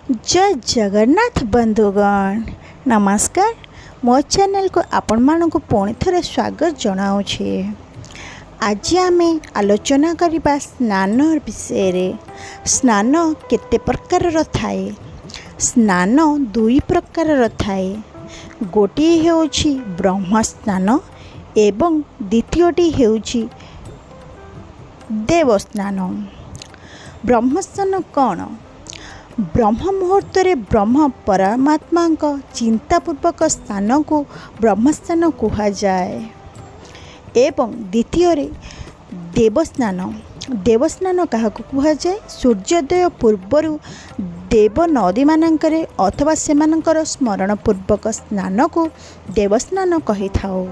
जय जगन्नाथ बंधुगण नमस्कार। मो चैनल को आपण मानक पुणी थे स्वागत जनाऊे। आज आम आलोचना करवा स्नान विषय। स्नान केते प्रकार थाए। स्नान दुई प्रकार थाए। गोटे हेउछि ब्रह्म स्नान एवं द्वितीयटी हेउछि देव स्नान। ब्रह्म स्नान कौन? ब्रह्म मुहूर्त ब्रह्म परमात्मा चिंतापूर्वक स्थान को ब्रह्मस्नान कहुए। एवं द्वितीय देवस्नान। देवस्नान क्या कहुए? सूर्योदय पूर्वर देव नदी मानकरे अथवा सेमानकर स्मरण पूर्वक स्नान को देवस्नान कही थाओ।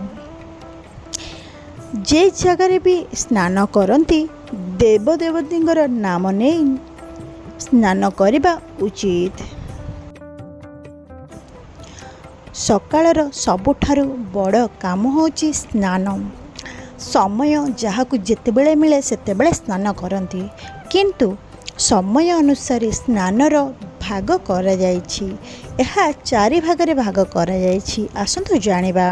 जे जगह भी स्नान करती देवदेवतींकर नाम नहीं स्नान करने उचित। सकाळर सबुठारु बड़ काम होची स्नान। समय जहाँ को जितेबले मिले सेतेबले स्नान करती, किंतु समय अनुसार स्नानर भाग करा जायछि। एहा चारि भागरे भाग करा जायछि। आसंतु जानिबा।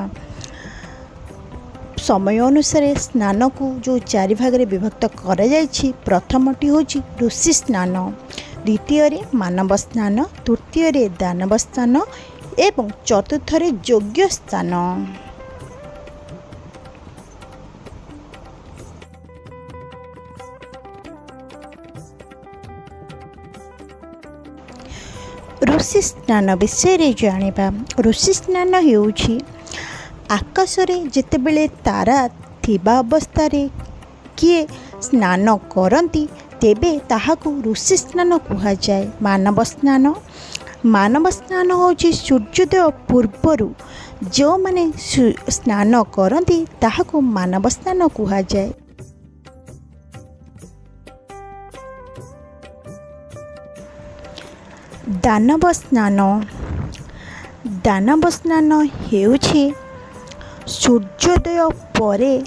समय अनुसार स्नान को जो चारि भागरे विभक्त करा जायछि। प्रथमटी होछि ऋषि स्नान, द्वितीय मानव स्नान, तृतीय दानव स्नान एवं चतुर्थ योग्य स्नान। ऋषि स्नान विषय जानिबा। ऋषि स्नान हेउछि आकाशरे जेतेबेले तारा थिबा अवस्थारे किए स्नान करती तेबे ताहाकु ऋषि स्नान कहा जाए। मानव स्नान। मानव स्नान होछि सूर्योदय पूर्वर जो माने स्नान करती ताहाकु मानव स्नान कहा जाए। दानव स्नान। दानव स्नान हेउछि सूर्योदय परे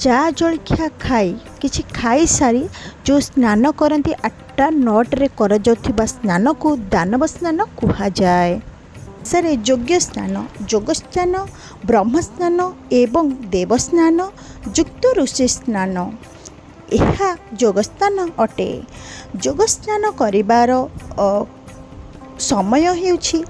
चा जलखिया खाई किछि खाई सारी जो स्नान करती 8टा 9 कर जाउथिबा स्नान को दानव स्नान कहा जाए। सरे योग्य स्नान। योग स्नान, ब्रह्म स्नान एवं देव स्नान युक्त ऋषि स्नान यह योग स्नान अटे। योग स्नान करिबार समय हेउछि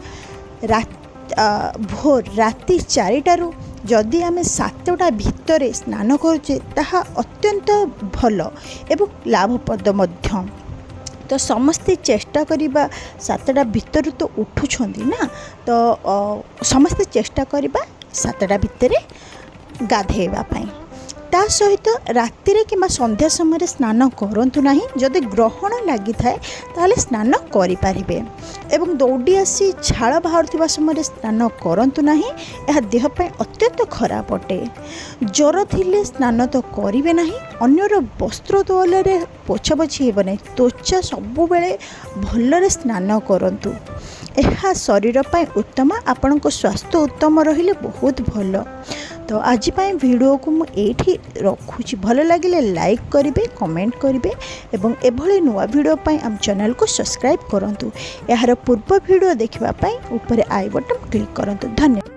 भोर राति 4टारू जदि आम 7टा भितर स्नान करुचे ताहा अत्यंत भल एवं लाभप्रद मध्य। तो समस्ते चेष्टा करिबा 7टा भितर तो उठुछंदी ना, तो समस्ते चेष्टा करिबा 7टा भितर गाधेबा पई। ता सहित राति रे किमा संध्या समय स्नान करंतु नाही। जदि ग्रहण लगी थाए ताले स्नान करि पारिबे। एवं दौड़ी आसी झाड़ बाहर समय स्नान करंतु नाही। यह देह पे अत्यंत खराब अटे। ज्वर थिले स्नान तो करिवे नाही। अन्यर वस्त्र तोलरे पोछापोछि हेब नाही। त्वचा सबु बेले भलरे स्नान करंतु। यह शरीर पे उत्तम। आपनक स्वास्थ्य उत्तम रहिले बहुत भल। तो आज पाई वीडियो को मु एठी रखुची। भल लगिले लाइक करिवे, कमेंट करिवे एवं एभली नुआ वीडियो पाई आम चैनल को सब्सक्राइब करंतु। यार पूर्व वीडियो देखिबा पाई ऊपर आई बटन क्लिक करंतु। धन्यवाद।